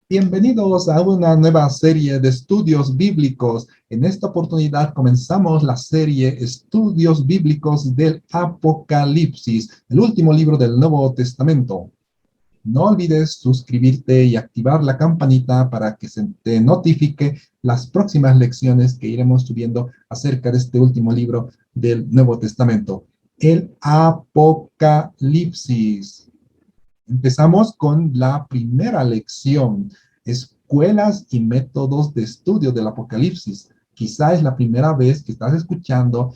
Bienvenidos a una nueva serie de estudios bíblicos. En esta oportunidad comenzamos la serie Estudios Bíblicos del Apocalipsis, el último libro del Nuevo Testamento. No olvides suscribirte y activar la campanita para que se te notifique las próximas lecciones que iremos subiendo acerca de este último libro del Nuevo Testamento, el Apocalipsis. Empezamos con la primera lección, escuelas y métodos de estudio del Apocalipsis. Quizá es la primera vez que estás escuchando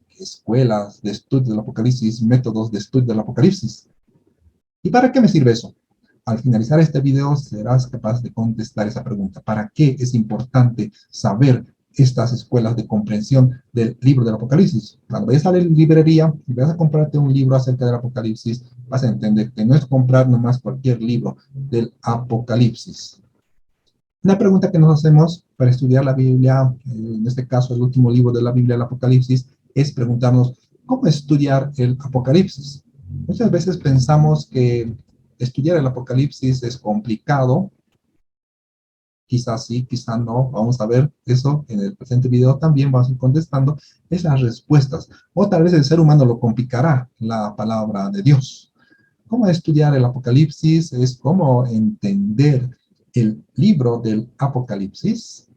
escuelas de estudio del Apocalipsis, métodos de estudio del Apocalipsis. ¿Y para qué me sirve eso? Al finalizar este video serás capaz de contestar esa pregunta. ¿Para qué es importante saber estas escuelas de comprensión del libro del Apocalipsis? Cuando vayas a la librería y vas a comprarte un libro acerca del Apocalipsis, vas a entender que no es comprar nomás cualquier libro del Apocalipsis. Una pregunta que nos hacemos para estudiar la Biblia, en este caso el último libro de la Biblia, el Apocalipsis, es preguntarnos cómo estudiar el Apocalipsis. Muchas veces pensamos que estudiar el Apocalipsis es complicado, quizás sí, quizás no, vamos a ver eso en el presente video también, vamos a ir contestando esas respuestas, o tal vez el ser humano lo complicará, la palabra de Dios. ¿Cómo estudiar el Apocalipsis? Es cómo entender el libro del Apocalipsis.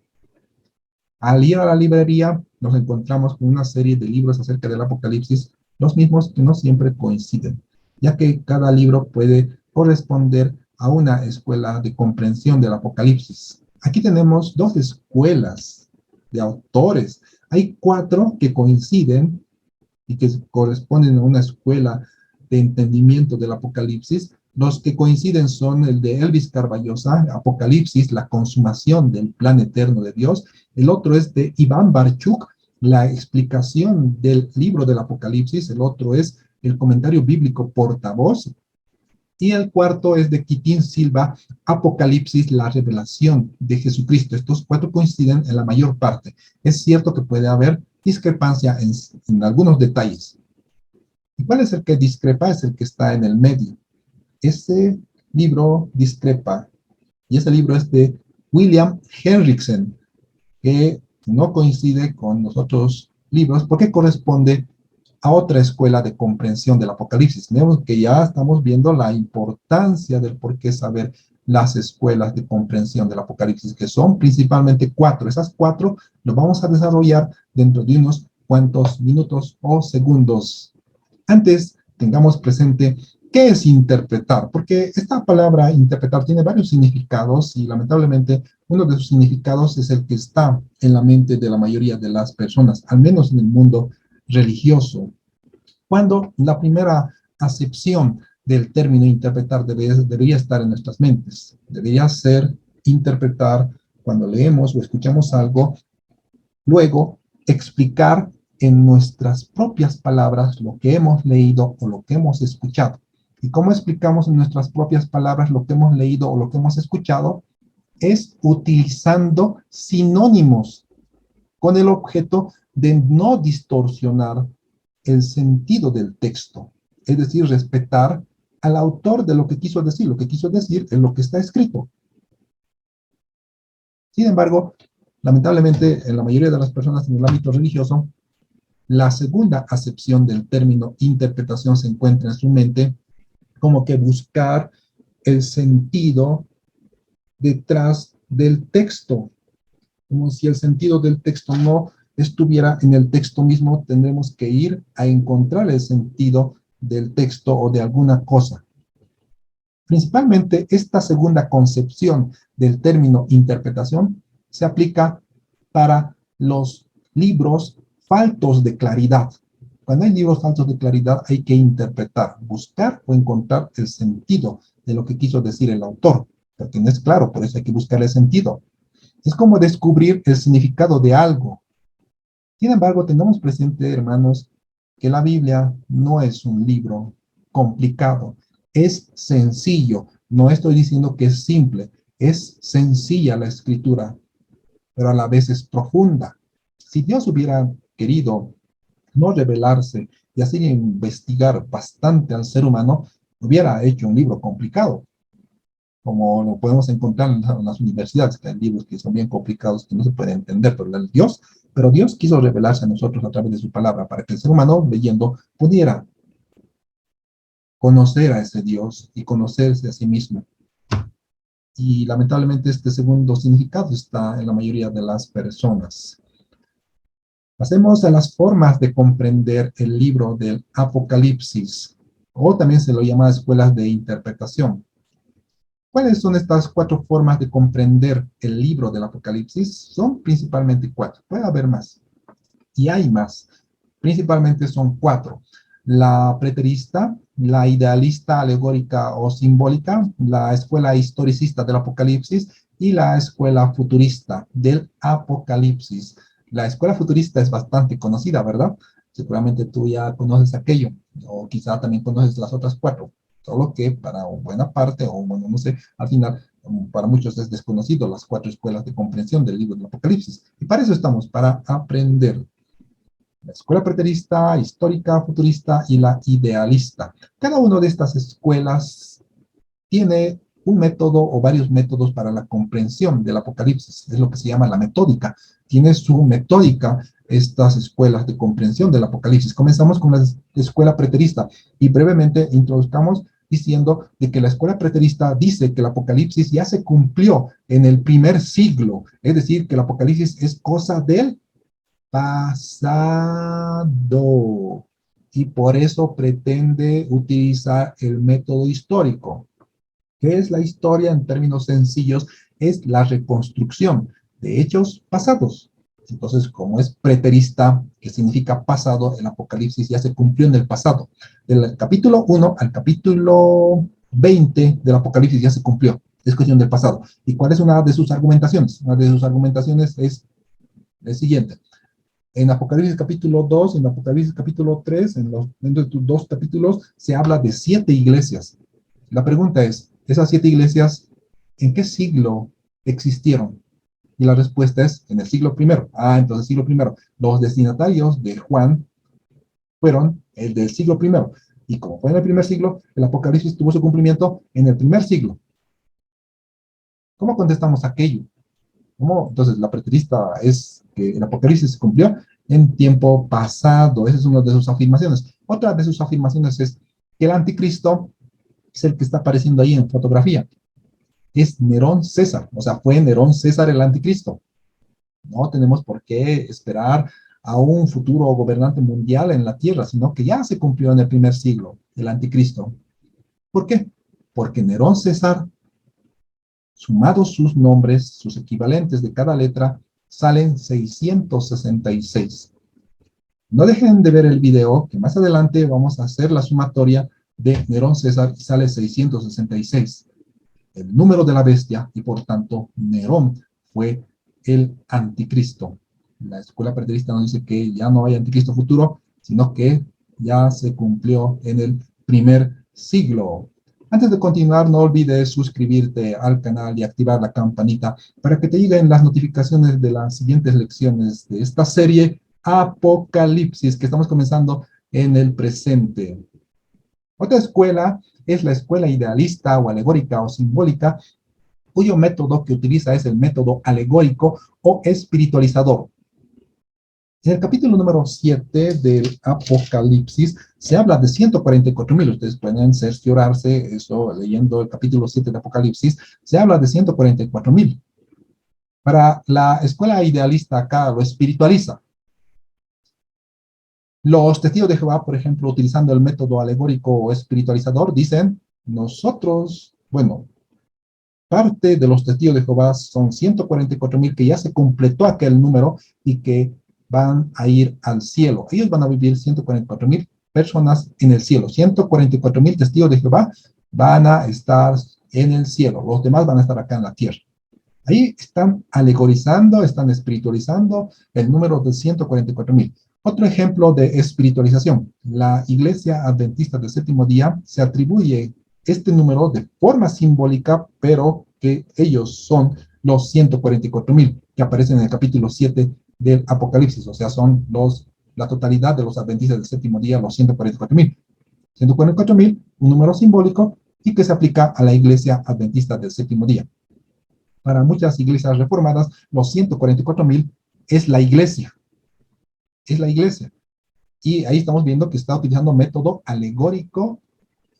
Al ir a la librería nos encontramos con una serie de libros acerca del Apocalipsis, los mismos que no siempre coinciden, ya que cada libro puede corresponder a una escuela de comprensión del Apocalipsis. Aquí tenemos dos escuelas de autores. Hay cuatro que coinciden y que corresponden a una escuela de entendimiento del Apocalipsis. Los que coinciden son el de Elvis Carballosa, Apocalipsis, la consumación del plan eterno de Dios. El otro es de Iván Barchuk, la explicación del libro del Apocalipsis. El otro es el comentario bíblico portavoz. Y el cuarto es de Quitín Silva, Apocalipsis, la revelación de Jesucristo. Estos cuatro coinciden en la mayor parte. Es cierto que puede haber discrepancia en algunos detalles. ¿Y cuál es el que discrepa? Es el que está en el medio. Ese libro discrepa. Y ese libro es de William Henriksen, que no coincide con los otros libros porque corresponde a otra escuela de comprensión del Apocalipsis. Vemos que ya estamos viendo la importancia del por qué saber las escuelas de comprensión del Apocalipsis, que son principalmente cuatro. Esas cuatro lo vamos a desarrollar dentro de unos cuantos minutos o segundos. Antes, tengamos presente qué es interpretar, porque esta palabra interpretar tiene varios significados y lamentablemente uno de sus significados es el que está en la mente de la mayoría de las personas, al menos en el mundo religioso. Cuando la primera acepción del término interpretar debería estar en nuestras mentes, debería ser interpretar cuando leemos o escuchamos algo, luego explicar en nuestras propias palabras lo que hemos leído o lo que hemos escuchado. ¿Y cómo explicamos en nuestras propias palabras lo que hemos leído o lo que hemos escuchado? Es utilizando sinónimos con el objeto de no distorsionar el sentido del texto, es decir, respetar al autor de lo que quiso decir. Lo que quiso decir es lo que está escrito. Sin embargo, lamentablemente, en la mayoría de las personas en el ámbito religioso, la segunda acepción del término interpretación se encuentra en su mente como que buscar el sentido detrás del texto, como si el sentido del texto no estuviera en el texto mismo, tendremos que ir a encontrar el sentido del texto o de alguna cosa. Principalmente esta segunda concepción del término interpretación se aplica para los libros faltos de claridad. Cuando hay libros faltos de claridad hay que interpretar, buscar o encontrar el sentido de lo que quiso decir el autor, porque no es claro, por eso hay que buscar el sentido. Es como descubrir el significado de algo. Sin embargo, tengamos presente, hermanos, que la Biblia no es un libro complicado, es sencillo. No estoy diciendo que es simple, es sencilla la escritura, pero a la vez es profunda. Si Dios hubiera querido no revelarse y así investigar bastante al ser humano, hubiera hecho un libro complicado. como lo podemos encontrar en las universidades, que hay libros que son bien complicados, que no se pueden entender, pero Dios quiso revelarse a nosotros a través de su palabra, para que el ser humano, leyendo, pudiera conocer a ese Dios y conocerse a sí mismo. Y lamentablemente este segundo significado está en la mayoría de las personas. Pasemos a las formas de comprender el libro del Apocalipsis, o también se lo llama escuelas de interpretación. ¿Cuáles son estas cuatro formas de comprender el libro del Apocalipsis? Son principalmente cuatro, puede haber más, y hay más. Principalmente son cuatro: la preterista, la idealista, alegórica o simbólica, la escuela historicista del Apocalipsis y la escuela futurista del Apocalipsis. La escuela futurista es bastante conocida, ¿verdad? Seguramente tú ya conoces aquello, o quizá también conoces las otras cuatro, solo que para buena parte, o bueno, no sé, al final, para muchos es desconocido las cuatro escuelas de comprensión del libro del Apocalipsis. Y para eso estamos, para aprender. La escuela preterista, histórica, futurista y la idealista. Cada una de estas escuelas tiene un método o varios métodos para la comprensión del Apocalipsis. Es lo que se llama la metódica. Tiene su metódica estas escuelas de comprensión del Apocalipsis. Comenzamos con la escuela preterista y brevemente introduzcamos diciendo de que la escuela preterista dice que el Apocalipsis ya se cumplió en el primer siglo, es decir, que el Apocalipsis es cosa del pasado, y por eso pretende utilizar el método histórico. ¿Qué es la historia en términos sencillos? Es la reconstrucción de hechos pasados. Entonces, como es preterista, que significa pasado, el Apocalipsis ya se cumplió en el pasado. Del capítulo 1 al capítulo 20 del Apocalipsis ya se cumplió. Es cuestión del pasado. ¿Y cuál es una de sus argumentaciones? Una de sus argumentaciones es el siguiente: en Apocalipsis capítulo 2, en Apocalipsis capítulo 3, dentro de tus dos capítulos, se habla de 7 iglesias. La pregunta es, ¿esas 7 iglesias en qué siglo existieron? Y la respuesta es en el siglo primero. Entonces siglo primero. Los destinatarios de Juan fueron el del siglo primero. Y como fue en el primer siglo, el Apocalipsis tuvo su cumplimiento en el primer siglo. ¿Cómo contestamos aquello? ¿Cómo? Entonces, la preterista es que el Apocalipsis se cumplió en tiempo pasado. Esa es una de sus afirmaciones. Otra de sus afirmaciones es que el anticristo es el que está apareciendo ahí en fotografía. Es Nerón César. O sea, fue Nerón César el anticristo. No tenemos por qué esperar a un futuro gobernante mundial en la tierra, sino que ya se cumplió en el primer siglo el anticristo. ¿Por qué? Porque Nerón César, sumados sus nombres, sus equivalentes de cada letra, salen 666. No dejen de ver el video, que más adelante vamos a hacer la sumatoria de Nerón César y sale 666, el número de la bestia, y por tanto Nerón fue el anticristo. La escuela preterista nos dice que ya no hay anticristo futuro, sino que ya se cumplió en el primer siglo. Antes de continuar, no olvides suscribirte al canal y activar la campanita para que te lleguen las notificaciones de las siguientes lecciones de esta serie Apocalipsis, que estamos comenzando en el presente. Otra escuela es la escuela idealista o alegórica o simbólica, cuyo método que utiliza es el método alegórico o espiritualizador. En el capítulo número 7 del Apocalipsis se habla de 144,000. Ustedes pueden cerciorarse eso leyendo el capítulo 7 de Apocalipsis. Se habla de 144,000. Para la escuela idealista acá lo espiritualiza. Los testigos de Jehová, por ejemplo, utilizando el método alegórico o espiritualizador, dicen, nosotros, bueno, parte de los testigos de Jehová son 144,000 que ya se completó aquel número y que van a ir al cielo. Ellos van a vivir 144,000 personas en el cielo. 144,000 testigos de Jehová van a estar en el cielo. Los demás van a estar acá en la tierra. Ahí están alegorizando, están espiritualizando el número de 144,000. Otro ejemplo de espiritualización. La Iglesia Adventista del Séptimo Día se atribuye este número de forma simbólica, pero que ellos son los 144,000 que aparecen en el capítulo 7 del Apocalipsis. O sea, son la totalidad de los adventistas del Séptimo Día, los 144,000. 144,000, un número simbólico, y que se aplica a la iglesia adventista del séptimo día. Para muchas iglesias reformadas, los 144.000 es la iglesia, es la iglesia. Y ahí estamos viendo que está utilizando método alegórico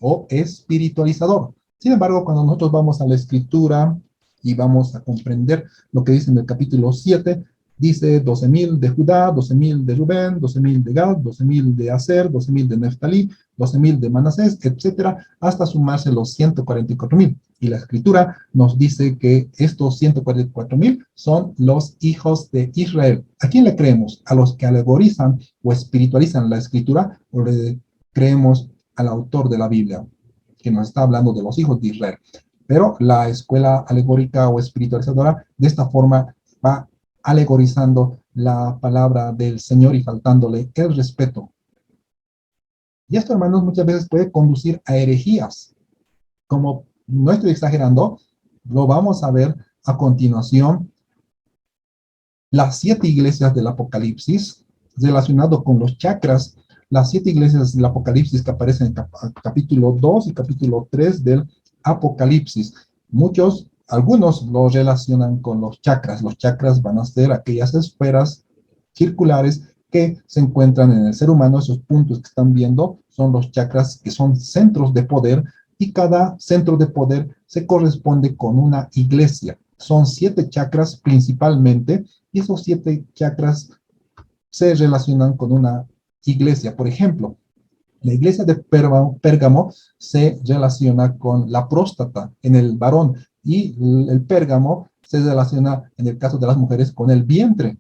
o espiritualizador. Sin embargo, cuando nosotros vamos a la escritura y vamos a comprender lo que dice en el capítulo 7, dice 12.000 de Judá, 12.000 de Rubén, 12.000 de Gad, 12.000 de Aser, 12.000 de Neftalí, 12.000 de Manasés, etcétera, hasta sumarse los 144.000. Y la escritura nos dice que estos 144.000 son los hijos de Israel. ¿A quién le creemos? ¿A los que alegorizan o espiritualizan la escritura? ¿O le creemos al autor de la Biblia, que nos está hablando de los hijos de Israel? Pero la escuela alegórica o espiritualizadora de esta forma va alegorizando la palabra del Señor y faltándole el respeto. Y esto, hermanos, muchas veces puede conducir a herejías. Como no estoy exagerando, lo vamos a ver a continuación. Las 7 iglesias del Apocalipsis, relacionado con los chakras, las 7 iglesias del Apocalipsis que aparecen en capítulo 2 y capítulo 3 del Apocalipsis. Algunos lo relacionan con los chakras. Los chakras van a ser aquellas esferas circulares que se encuentran en el ser humano. Esos puntos que están viendo son los chakras, que son centros de poder, y cada centro de poder se corresponde con una iglesia. Son 7 chakras principalmente, y esos 7 chakras se relacionan con una iglesia. Por ejemplo, la iglesia de Pérgamo se relaciona con la próstata en el varón, y el Pérgamo se relaciona, en el caso de las mujeres, con el vientre.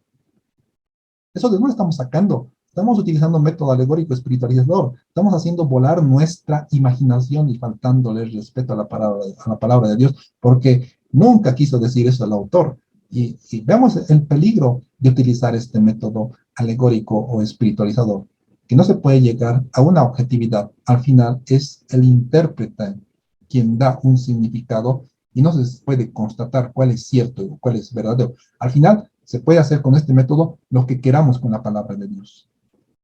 Eso de dónde estamos sacando. Estamos utilizando método alegórico espiritualizador. Estamos haciendo volar nuestra imaginación y faltándole el respeto a la palabra de Dios, porque nunca quiso decir eso el autor. Y veamos el peligro de utilizar este método alegórico o espiritualizador, que no se puede llegar a una objetividad. Al final es el intérprete quien da un significado y no se puede constatar cuál es cierto o cuál es verdadero. Al final se puede hacer con este método lo que queramos con la palabra de Dios.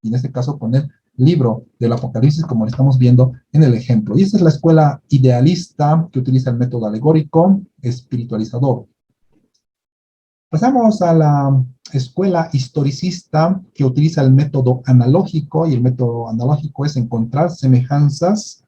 Y en este caso con el libro del Apocalipsis, como lo estamos viendo en el ejemplo. Y esta es la escuela idealista que utiliza el método alegórico espiritualizador. Pasamos a la escuela historicista que utiliza el método analógico, y el método analógico es encontrar semejanzas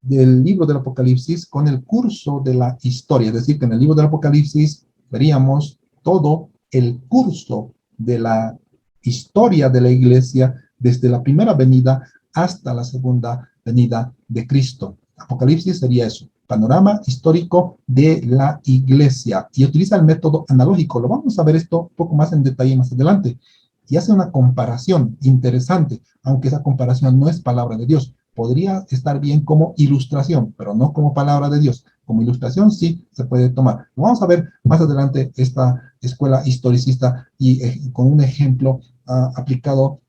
del libro del Apocalipsis con el curso de la historia. Es decir, que en el libro del Apocalipsis veríamos todo el curso de la historia de la iglesia desde la primera venida hasta la segunda venida de Cristo. Apocalipsis sería eso, panorama histórico de la iglesia, y utiliza el método analógico. Lo vamos a ver esto un poco más en detalle más adelante, y hace una comparación interesante, aunque esa comparación no es palabra de Dios. Podría estar bien como ilustración, pero no como palabra de Dios. Como ilustración sí se puede tomar. Vamos a ver más adelante esta escuela historicista y con un ejemplo aplicando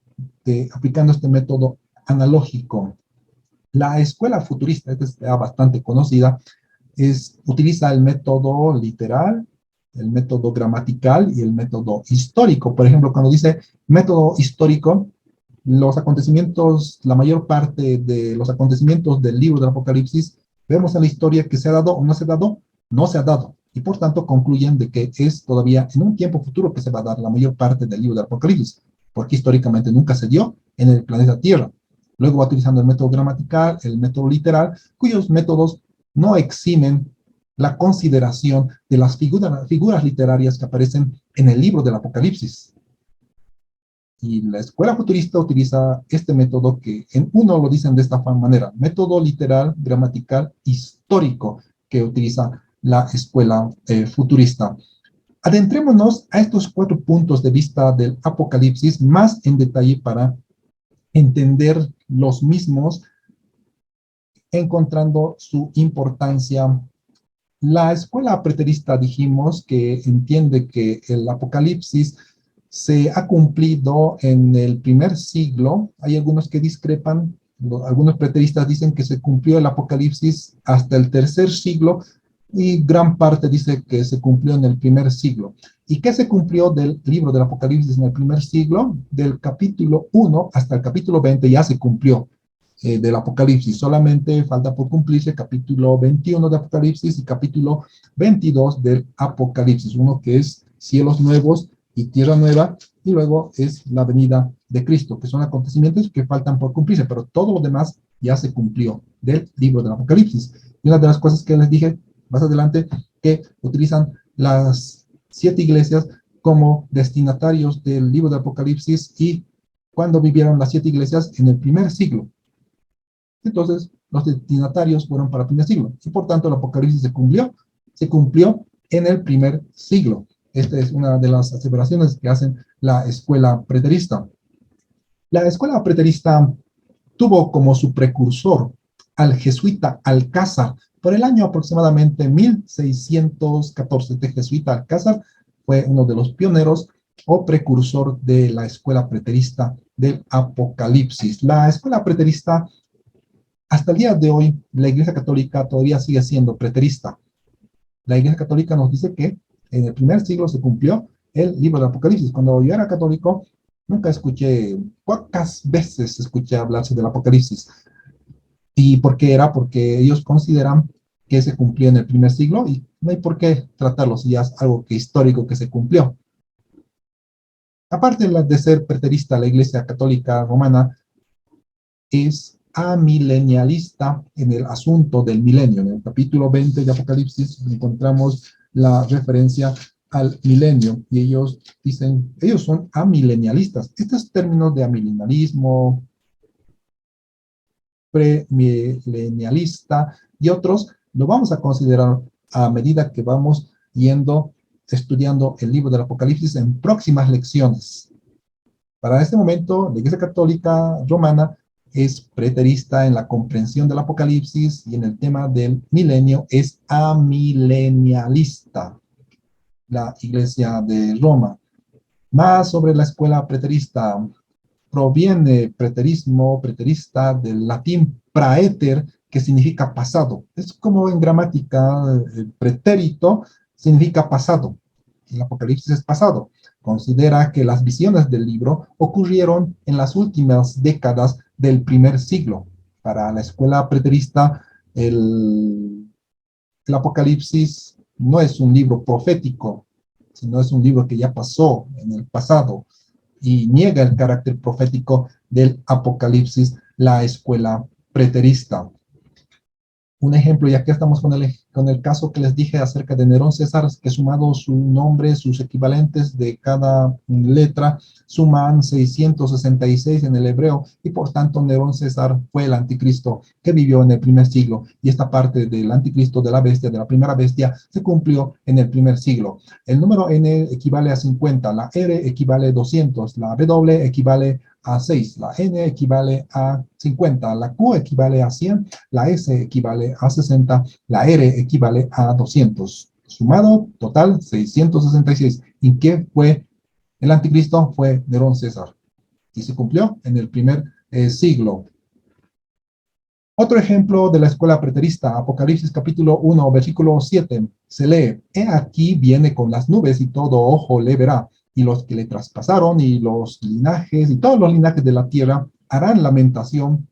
este método analógico. La escuela futurista, esta es bastante conocida, utiliza el método literal, el método gramatical y el método histórico. Por ejemplo, cuando dice método histórico, los acontecimientos, la mayor parte de los acontecimientos del libro del Apocalipsis, vemos en la historia que se ha dado o no se ha dado, no se ha dado. Y por tanto concluyen de que es todavía en un tiempo futuro que se va a dar la mayor parte del libro del Apocalipsis, porque históricamente nunca se dio en el planeta Tierra. Luego va utilizando el método gramatical, el método literal, cuyos métodos no eximen la consideración de las figuras literarias que aparecen en el libro del Apocalipsis. Y la escuela futurista utiliza este método que en uno lo dicen de esta manera, método literal, gramatical, histórico, que utiliza la escuela futurista. Adentrémonos a estos 4 puntos de vista del Apocalipsis más en detalle para entender los mismos, encontrando su importancia. La escuela preterista dijimos que entiende que el Apocalipsis se ha cumplido en el primer siglo. Hay algunos que discrepan. Algunos preteristas dicen que se cumplió el Apocalipsis hasta el tercer siglo, y gran parte dice que se cumplió en el primer siglo. ¿Y qué se cumplió del libro del Apocalipsis en el primer siglo? Del capítulo 1 hasta el capítulo 20 ya se cumplió. del Apocalipsis. Solamente falta por cumplirse capítulo 21 de Apocalipsis y capítulo 22 del Apocalipsis. Uno que es cielos nuevos y tierra nueva, y luego es la venida de Cristo, que son acontecimientos que faltan por cumplirse, pero todo lo demás ya se cumplió del libro del Apocalipsis. Y una de las cosas que les dije más adelante, que utilizan las 7 iglesias como destinatarios del libro de Apocalipsis y cuando vivieron las 7 iglesias en el primer siglo. Entonces, los destinatarios fueron para el primer siglo. Y por tanto, el Apocalipsis se cumplió en el primer siglo. Esta es una de las aseveraciones que hacen la escuela preterista. La escuela preterista tuvo como su precursor al jesuita Alcázar por el año aproximadamente 1614. Este jesuita Alcázar fue uno de los pioneros o precursor de la escuela preterista del Apocalipsis. La escuela preterista, hasta el día de hoy, la Iglesia Católica todavía sigue siendo preterista. La Iglesia Católica nos dice que en el primer siglo se cumplió el libro del Apocalipsis. Cuando yo era católico, nunca escuché, pocas veces escuché hablarse del Apocalipsis. ¿Y por qué era? Porque ellos consideran que se cumplió en el primer siglo y no hay por qué tratarlo si ya es algo que histórico que se cumplió. Aparte de ser preterista, la Iglesia Católica Romana es amilenialista en el asunto del milenio. En el capítulo 20 de Apocalipsis encontramos la referencia al milenio y ellos dicen, ellos son amilenialistas. Estos términos de amilenialismo, premilenialista y otros, lo vamos a considerar a medida que vamos yendo, estudiando el libro del Apocalipsis en próximas lecciones. Para este momento, la Iglesia Católica Romana es preterista en la comprensión del Apocalipsis y en el tema del milenio es amilenialista, la Iglesia de Roma. Más sobre la escuela preterista, proviene preterista del latín praeter, que significa pasado. Es como en gramática, el pretérito significa pasado. El Apocalipsis es pasado. Considera que las visiones del libro ocurrieron en las últimas décadas del primer siglo. Para la escuela preterista, el Apocalipsis no es un libro profético, sino es un libro que ya pasó en el pasado y niega el carácter profético del Apocalipsis, la escuela preterista. Un ejemplo, ya que estamos con el caso que les dije acerca de Nerón César, que sumado su nombre, sus equivalentes de cada letra, suman 666 en el hebreo, y por tanto Nerón César fue el anticristo que vivió en el primer siglo, y esta parte del anticristo, de la bestia, de la primera bestia, se cumplió en el primer siglo. El número n equivale a 50, la r equivale a 200, la w equivale a 6, la n equivale a 50, la q equivale a 100, la s equivale a 60, la r equivale a 200. Sumado, total, 666. ¿Y qué fue el anticristo? Fue Nerón César. Y se cumplió en el primer siglo. Otro ejemplo de la escuela preterista, Apocalipsis capítulo 1, versículo 7, se lee, he aquí viene con las nubes y todo ojo le verá, y los que le traspasaron y los linajes y todos los linajes de la tierra harán lamentación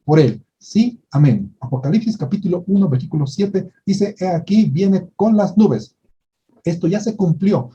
por él. Sí, amén. Apocalipsis capítulo 1, versículo 7 dice, he aquí viene con las nubes. Esto ya se cumplió,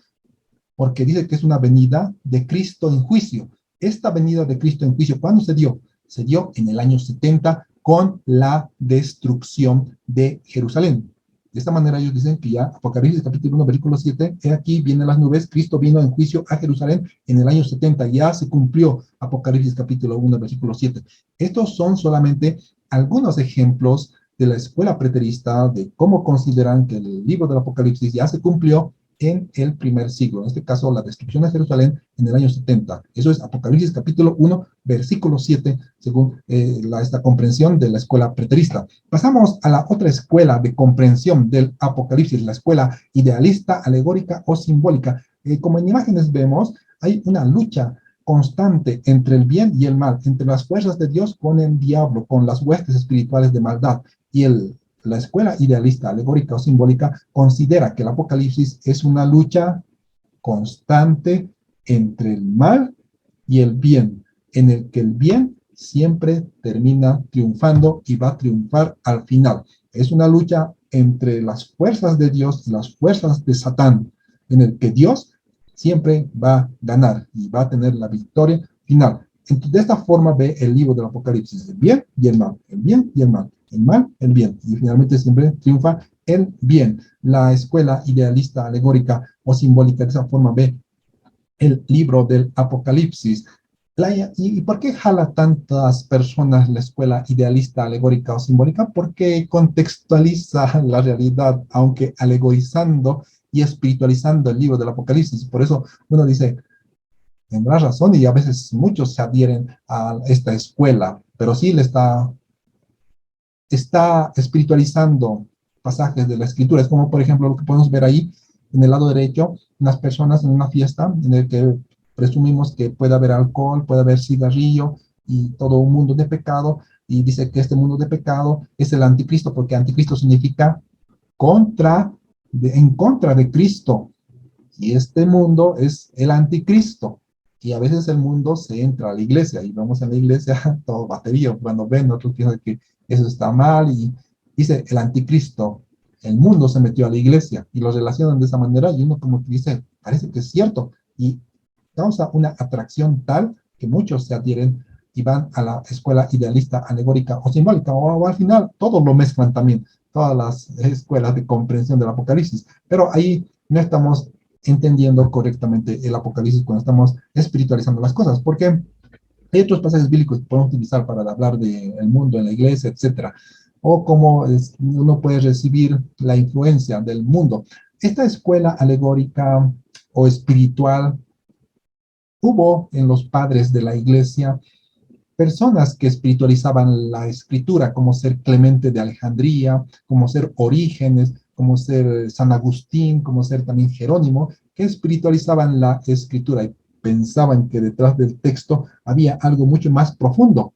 porque dice que es una venida de Cristo en juicio. Esta venida de Cristo en juicio, ¿cuándo se dio? Se dio en el año 70 con la destrucción de Jerusalén. De esta manera ellos dicen que ya Apocalipsis capítulo 1, versículo 7, he aquí vienen las nubes, Cristo vino en juicio a Jerusalén en el año 70, ya se cumplió Apocalipsis capítulo 1, versículo 7. Estos son solamente algunos ejemplos de la escuela preterista de cómo consideran que el libro del Apocalipsis ya se cumplió en el primer siglo, en este caso la destrucción de Jerusalén en el año 70. Eso es Apocalipsis capítulo 1, versículo 7, según esta comprensión de la escuela preterista. Pasamos a la otra escuela de comprensión del Apocalipsis, la escuela idealista, alegórica o simbólica. Como en imágenes vemos, hay una lucha constante entre el bien y el mal, entre las fuerzas de Dios con el diablo, con las huestes espirituales de maldad. Y la escuela idealista, alegórica o simbólica considera que el Apocalipsis es una lucha constante entre el mal y el bien, en el que el bien siempre termina triunfando y va a triunfar al final. Es una lucha entre las fuerzas de Dios y las fuerzas de Satán, en el que Dios siempre va a ganar y va a tener la victoria final. Entonces, de esta forma ve el libro del Apocalipsis, el bien y el mal, el bien y el mal, el mal, el bien, y finalmente siempre triunfa el bien. La escuela idealista, alegórica o simbólica de esa forma ve el libro del Apocalipsis. ¿Y por qué jala tantas personas la escuela idealista, alegórica o simbólica? Porque contextualiza la realidad, aunque alegorizando y espiritualizando el libro del Apocalipsis. Por eso uno dice, tendrá razón, y a veces muchos se adhieren a esta escuela, pero sí le está espiritualizando pasajes de la escritura. Es como, por ejemplo, lo que podemos ver ahí en el lado derecho, unas personas en una fiesta en el que presumimos que puede haber alcohol, puede haber cigarrillo y todo un mundo de pecado, y dice que este mundo de pecado es el anticristo, porque anticristo significa en contra de Cristo, y este mundo es el anticristo. Y a veces el mundo se entra a la iglesia y vamos a la iglesia todo batería. Cuando ven, otros piensan que eso está mal y dice el anticristo. El mundo se metió a la iglesia y lo relacionan de esa manera y uno como que dice, parece que es cierto. Y causa una atracción tal que muchos se adhieren y van a la escuela idealista, alegórica o simbólica, o al final todos lo mezclan también, todas las escuelas de comprensión del Apocalipsis. Pero ahí no estamos entendiendo correctamente el Apocalipsis cuando estamos espiritualizando las cosas, porque hay otros pasajes bíblicos que podemos utilizar para hablar del mundo en la iglesia, etcétera, o cómo uno puede recibir la influencia del mundo. Esta escuela alegórica o espiritual hubo en los padres de la iglesia personas que espiritualizaban la escritura, como ser Clemente de Alejandría, como ser Orígenes, como ser San Agustín, como ser también Jerónimo, que espiritualizaban la escritura y pensaban que detrás del texto había algo mucho más profundo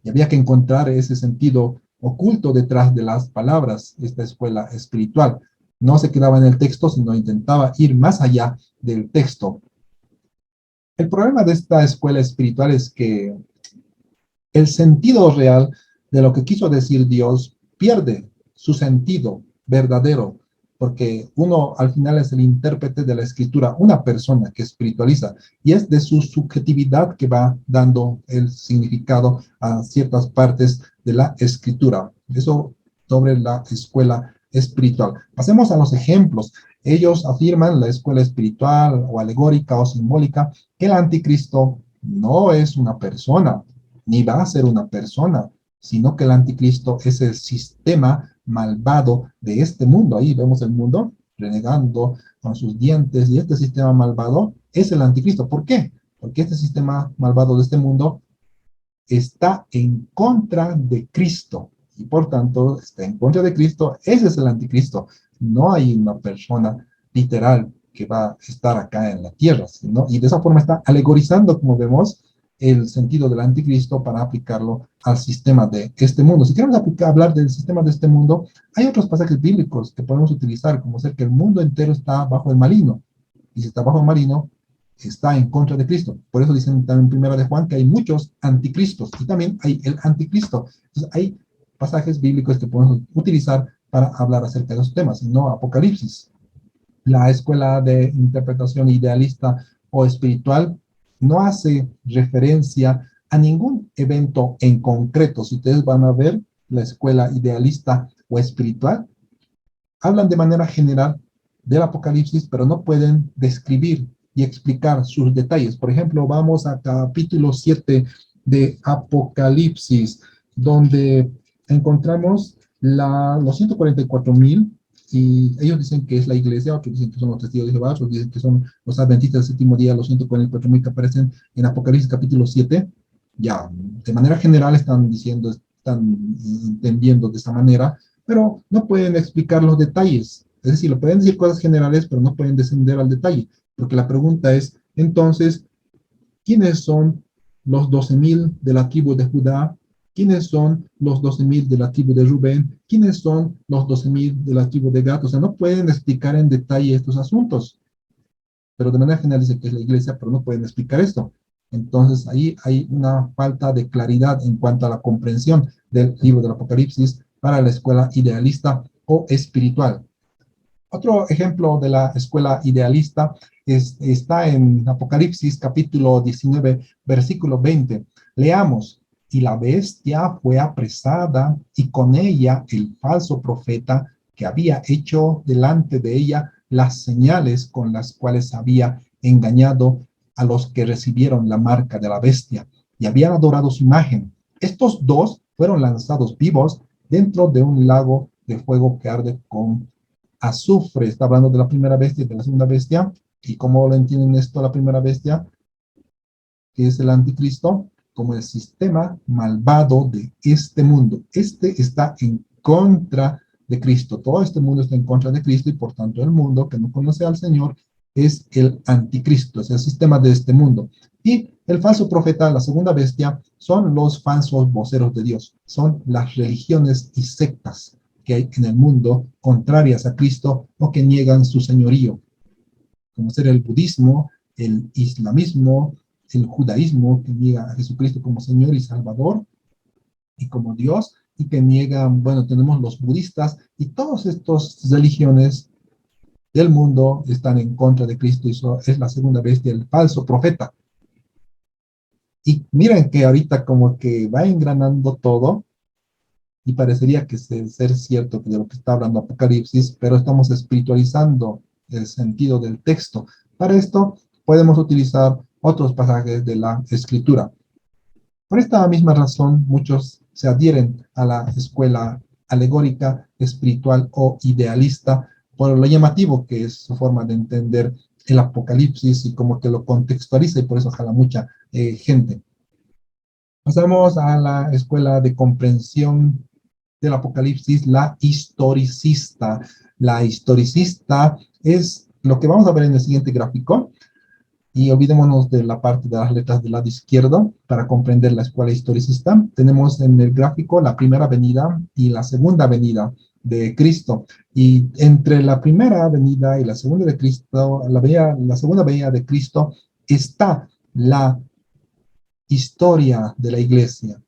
y había que encontrar ese sentido oculto detrás de las palabras, esta escuela espiritual. No se quedaba en el texto, sino intentaba ir más allá del texto. El problema de esta escuela espiritual es que el sentido real de lo que quiso decir Dios pierde su sentido verdadero, porque uno al final es el intérprete de la escritura, una persona que espiritualiza, y es de su subjetividad que va dando el significado a ciertas partes de la escritura. Eso sobre la escuela espiritual. Pasemos a los ejemplos. Ellos afirman, la escuela espiritual o alegórica o simbólica, que el anticristo no es una persona, ni va a ser una persona, sino que el anticristo es el sistema malvado de este mundo. Ahí vemos el mundo renegando con sus dientes, y este sistema malvado es el anticristo. ¿Por qué? Porque este sistema malvado de este mundo está en contra de Cristo, y por tanto está en contra de Cristo. Ese es el anticristo. No hay una persona literal que va a estar acá en la tierra, ¿no? Y de esa forma está alegorizando, como vemos, el sentido del anticristo para aplicarlo al sistema de este mundo. Si queremos hablar del sistema de este mundo, hay otros pasajes bíblicos que podemos utilizar, como ser que el mundo entero está bajo el maligno, y si está bajo el maligno, está en contra de Cristo. Por eso dicen también en Primera de Juan que hay muchos anticristos y también hay el anticristo. Entonces hay pasajes bíblicos que podemos utilizar para hablar acerca de esos temas, no Apocalipsis. La escuela de interpretación idealista o espiritual no hace referencia a ningún evento en concreto. Si ustedes van a ver la escuela idealista o espiritual, hablan de manera general del Apocalipsis, pero no pueden describir y explicar sus detalles. Por ejemplo, vamos a capítulo 7 de Apocalipsis, donde encontramos los 144,000, y ellos dicen que es la iglesia, otros dicen que son los testigos de Jehová, otros dicen que son los adventistas del séptimo día, los 144,000 que aparecen en Apocalipsis capítulo 7. Ya, de manera general están diciendo, están entendiendo de esa manera, pero no pueden explicar los detalles. Es decir, lo pueden decir cosas generales, pero no pueden descender al detalle, porque la pregunta es, entonces, ¿quiénes son los 12,000 de la tribu de Judá? ¿Quiénes son los 12,000 de la tribu de Rubén? ¿Quiénes son los 12,000 de la tribu de Gad? O sea, no pueden explicar en detalle estos asuntos, pero de manera general dice que es la iglesia, pero no pueden explicar esto. Entonces ahí hay una falta de claridad en cuanto a la comprensión del libro del Apocalipsis para la escuela idealista o espiritual. Otro ejemplo de la escuela idealista está en Apocalipsis capítulo 19, versículo 20. Leamos, y la bestia fue apresada y con ella el falso profeta que había hecho delante de ella las señales con las cuales había engañado a los que recibieron la marca de la bestia y habían adorado su imagen. Estos dos fueron lanzados vivos dentro de un lago de fuego que arde con azufre. Está hablando de la primera bestia y de la segunda bestia. ¿Y cómo lo entienden esto la primera bestia? Que es el anticristo, como el sistema malvado de este mundo. Este está en contra de Cristo. Todo este mundo está en contra de Cristo y por tanto el mundo que no conoce al Señor es el anticristo, es el sistema de este mundo. Y el falso profeta, la segunda bestia, son los falsos voceros de Dios, son las religiones y sectas que hay en el mundo contrarias a Cristo o que niegan su señorío, como ser el budismo, el islamismo, el judaísmo, que niega a Jesucristo como Señor y Salvador y como Dios, y que niegan, bueno, tenemos los budistas, y todas estas religiones del mundo están en contra de Cristo, y eso es la segunda bestia, el falso profeta. Y miren que ahorita como que va engranando todo, y parecería que ser cierto de lo que está hablando Apocalipsis, pero estamos espiritualizando el sentido del texto. Para esto podemos utilizar otros pasajes de la Escritura. Por esta misma razón, muchos se adhieren a la escuela alegórica, espiritual o idealista por lo llamativo que es su forma de entender el Apocalipsis y como que lo contextualiza y por eso jala mucha gente. Pasamos a la escuela de comprensión del Apocalipsis, la historicista. La historicista es lo que vamos a ver en el siguiente gráfico. Y olvidémonos de la parte de las letras del lado izquierdo para comprender la escuela historicista. Tenemos en el gráfico la primera venida y la segunda venida de Cristo. Y entre la primera venida y la segunda de Cristo, la segunda venida de Cristo está la historia de la iglesia.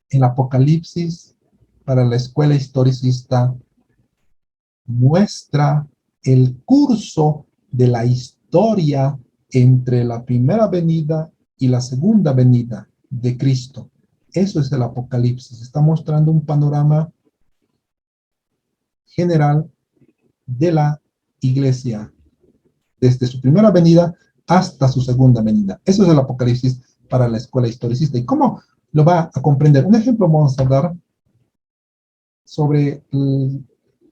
El Apocalipsis para la escuela historicista muestra el curso de la historia entre la primera venida y la segunda venida de Cristo. Eso es el Apocalipsis. Está mostrando un panorama general de la iglesia, desde su primera venida hasta su segunda venida. Eso es el Apocalipsis para la escuela historicista. ¿Y cómo lo va a comprender? Un ejemplo vamos a dar sobre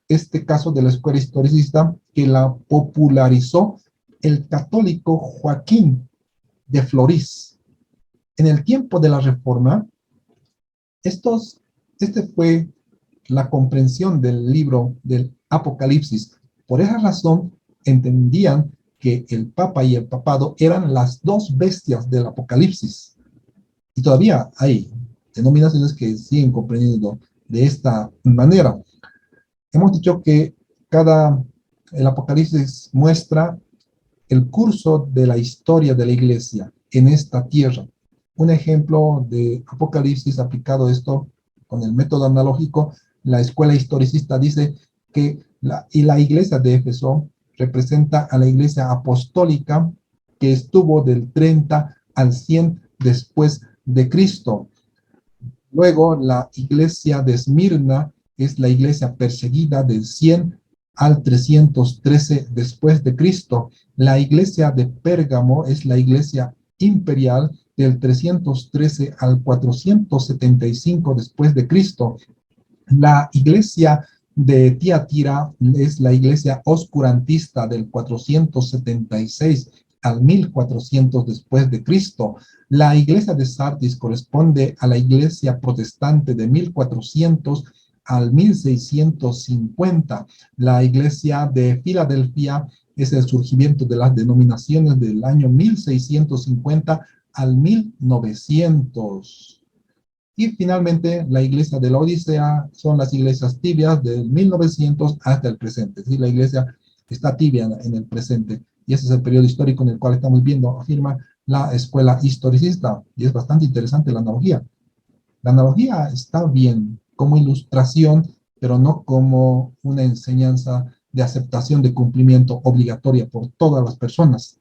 este caso de la escuela historicista que la popularizó el católico Joaquín de Florís. En el tiempo de la Reforma, este fue la comprensión del libro del Apocalipsis. Por esa razón, entendían que el Papa y el Papado eran las dos bestias del Apocalipsis. Y todavía hay denominaciones que siguen comprendiendo de esta manera. Hemos dicho que el Apocalipsis muestra el curso de la historia de la iglesia en esta tierra. Un ejemplo de Apocalipsis aplicado esto con el método analógico, la escuela historicista dice que la iglesia de Éfeso representa a la iglesia apostólica que estuvo del 30 al 100 después de Cristo. Luego, la iglesia de Esmirna es la iglesia perseguida del 100 al 313 después de Cristo. La iglesia de Pérgamo es la iglesia imperial del 313 al 475 después de Cristo. La iglesia de Tiatira es la iglesia oscurantista del 476 al 1400 después de Cristo. La iglesia de Sardis corresponde a la iglesia protestante de 1400 al 1650. La iglesia de Filadelfia es el surgimiento de las denominaciones del año 1650 al 1900. Y finalmente, la iglesia de la Odisea son las iglesias tibias del 1900 hasta el presente. ¿Sí? La iglesia está tibia en el presente. Y ese es el periodo histórico en el cual estamos viendo, afirma la escuela historicista, y es bastante interesante la analogía. La analogía está bien como ilustración, pero no como una enseñanza de aceptación de cumplimiento obligatoria por todas las personas,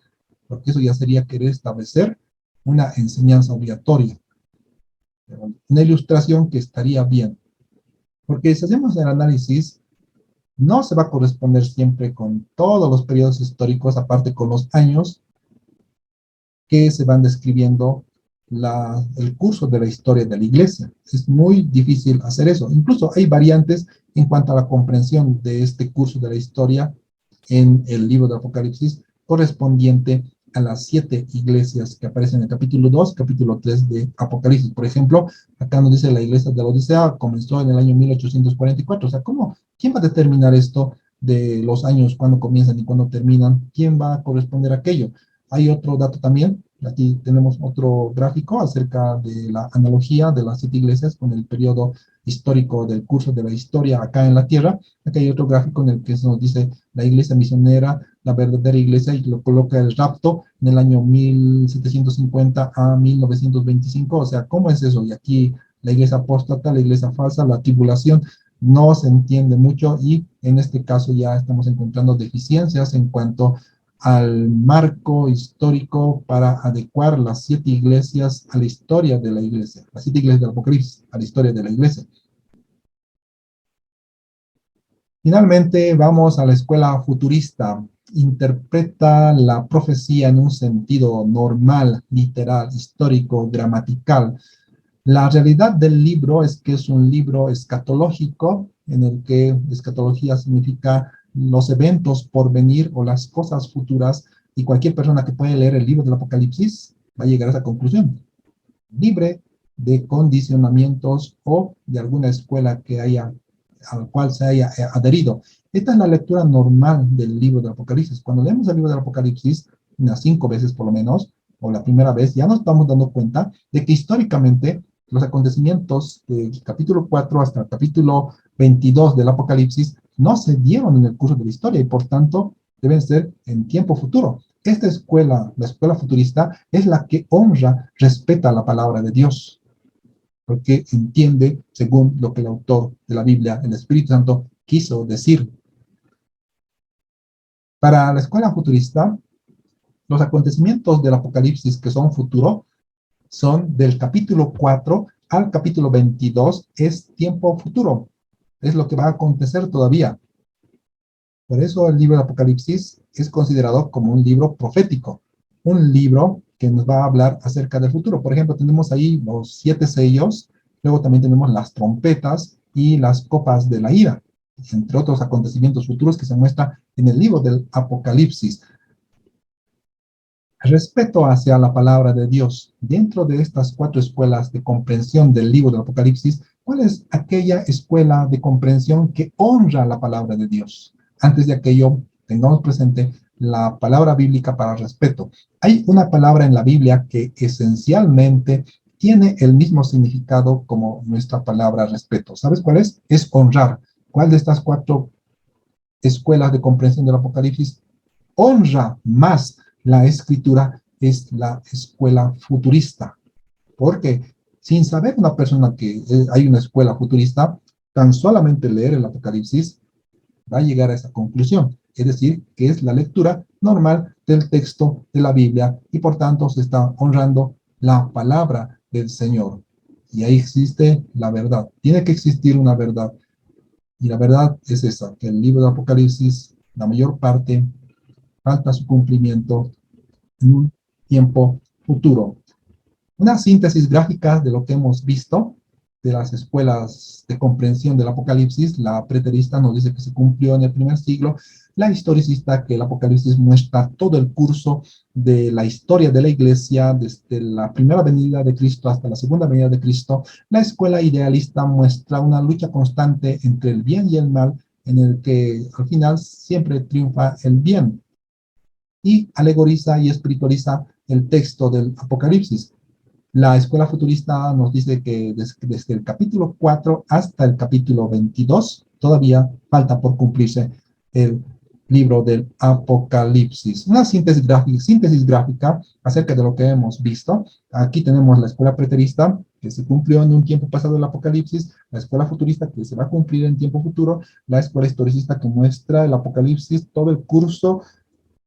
porque eso ya sería querer establecer una enseñanza obligatoria. Pero una ilustración que estaría bien, porque si hacemos el análisis, no se va a corresponder siempre con todos los periodos históricos, aparte con los años que se van describiendo el curso de la historia de la iglesia. Es muy difícil hacer eso. Incluso hay variantes en cuanto a la comprensión de este curso de la historia en el libro de Apocalipsis, correspondiente a las 7 iglesias que aparecen en el capítulo 2, capítulo 3 de Apocalipsis. Por ejemplo, acá nos dice la iglesia de la Odisea comenzó en el año 1844. O sea, ¿quién va a determinar esto de los años, cuándo comienzan y cuándo terminan? ¿Quién va a corresponder a aquello? Hay otro dato también, aquí tenemos otro gráfico acerca de la analogía de las 7 iglesias con el periodo histórico del curso de la historia acá en la Tierra. Aquí hay otro gráfico en el que se nos dice la iglesia misionera, la verdadera iglesia, y lo coloca el rapto en el año 1750 a 1925. O sea, ¿cómo es eso? Y aquí la iglesia apóstata, la iglesia falsa, la tribulación, no se entiende mucho, y en este caso ya estamos encontrando deficiencias en cuanto al marco histórico para adecuar las 7 iglesias a la historia de la iglesia, las 7 iglesias del Apocalipsis a la historia de la iglesia. Finalmente, vamos a la escuela futurista. Interpreta la profecía en un sentido normal, literal, histórico, gramatical. La realidad del libro es que es un libro escatológico, en el que escatología significa los eventos por venir o las cosas futuras, y cualquier persona que puede leer el libro del Apocalipsis va a llegar a esa conclusión, libre de condicionamientos o de alguna escuela que haya, al cual se haya adherido. Esta es la lectura normal del libro del Apocalipsis. Cuando leemos el libro del Apocalipsis, unas 5 veces por lo menos, o la primera vez, ya nos estamos dando cuenta de que históricamente los acontecimientos del capítulo 4 hasta el capítulo 22 del Apocalipsis no se dieron en el curso de la historia, y por tanto deben ser en tiempo futuro. Esta escuela, la escuela futurista, es la que honra, respeta la palabra de Dios, porque entiende según lo que el autor de la Biblia, el Espíritu Santo, quiso decir. Para la escuela futurista, los acontecimientos del Apocalipsis que son futuro son del capítulo 4 al capítulo 22, es tiempo futuro, es lo que va a acontecer todavía. Por eso el libro de Apocalipsis es considerado como un libro profético, un libro que nos va a hablar acerca del futuro. Por ejemplo, tenemos ahí los 7 sellos, luego también tenemos las trompetas y las copas de la ira, entre otros acontecimientos futuros que se muestran en el libro del Apocalipsis. Respeto hacia la palabra de Dios. Dentro de estas 4 escuelas de comprensión del libro del Apocalipsis, ¿cuál es aquella escuela de comprensión que honra la palabra de Dios? Antes de aquello, tengamos presente la palabra bíblica para respeto. Hay una palabra en la Biblia que esencialmente tiene el mismo significado como nuestra palabra respeto. ¿Sabes cuál es? Es honrar. ¿Cuál de estas 4 escuelas de comprensión del Apocalipsis honra más la escritura? Es la escuela futurista, porque sin saber una persona que hay una escuela futurista, tan solamente leer el Apocalipsis va a llegar a esa conclusión, es decir, que es la lectura normal del texto de la Biblia, y por tanto se está honrando la palabra del Señor. Y ahí existe la verdad, tiene que existir una verdad, y la verdad es esa, que el libro de Apocalipsis, la mayor parte, falta su cumplimiento en un tiempo futuro. Una síntesis gráfica de lo que hemos visto de las escuelas de comprensión del Apocalipsis. La preterista nos dice que se cumplió en el primer siglo. La historicista, que el Apocalipsis muestra todo el curso de la historia de la iglesia, desde la primera venida de Cristo hasta la segunda venida de Cristo. La escuela idealista muestra una lucha constante entre el bien y el mal, en el que al final siempre triunfa el bien, y alegoriza y espiritualiza el texto del Apocalipsis. La escuela futurista nos dice que desde el capítulo 4 hasta el capítulo 22 todavía falta por cumplirse el libro del Apocalipsis. Una síntesis gráfica acerca de lo que hemos visto. Aquí tenemos la escuela preterista, que se cumplió en un tiempo pasado del Apocalipsis, la escuela futurista, que se va a cumplir en tiempo futuro, la escuela historicista, que muestra el Apocalipsis, todo el curso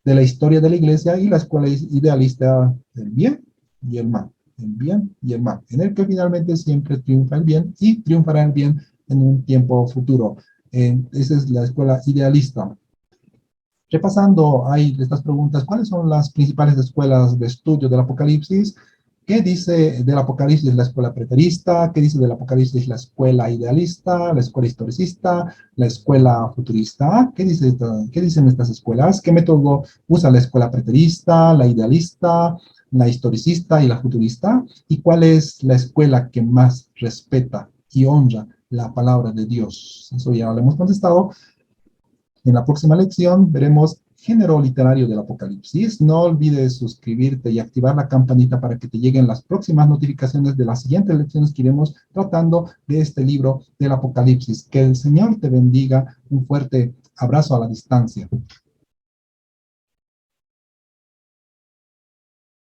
de la historia de la iglesia, y la escuela idealista del bien y el mal, el bien y el mal, en el que finalmente siempre triunfa el bien y triunfará el bien en un tiempo futuro. Esa es la escuela idealista. Repasando ahí estas preguntas, ¿cuáles son las principales escuelas de estudio del Apocalipsis? ¿Qué dice del Apocalipsis la escuela preterista? ¿Qué dice del Apocalipsis la escuela idealista, la escuela historicista, la escuela futurista? ¿Qué dicen estas escuelas? ¿Qué método usa la escuela preterista, la idealista, la historicista y la futurista? ¿Y cuál es la escuela que más respeta y honra la palabra de Dios? Eso ya lo hemos contestado. En la próxima lección veremos género literario del Apocalipsis. No olvides suscribirte y activar la campanita para que te lleguen las próximas notificaciones de las siguientes lecciones que iremos tratando de este libro del Apocalipsis. Que el Señor te bendiga. Un fuerte abrazo a la distancia.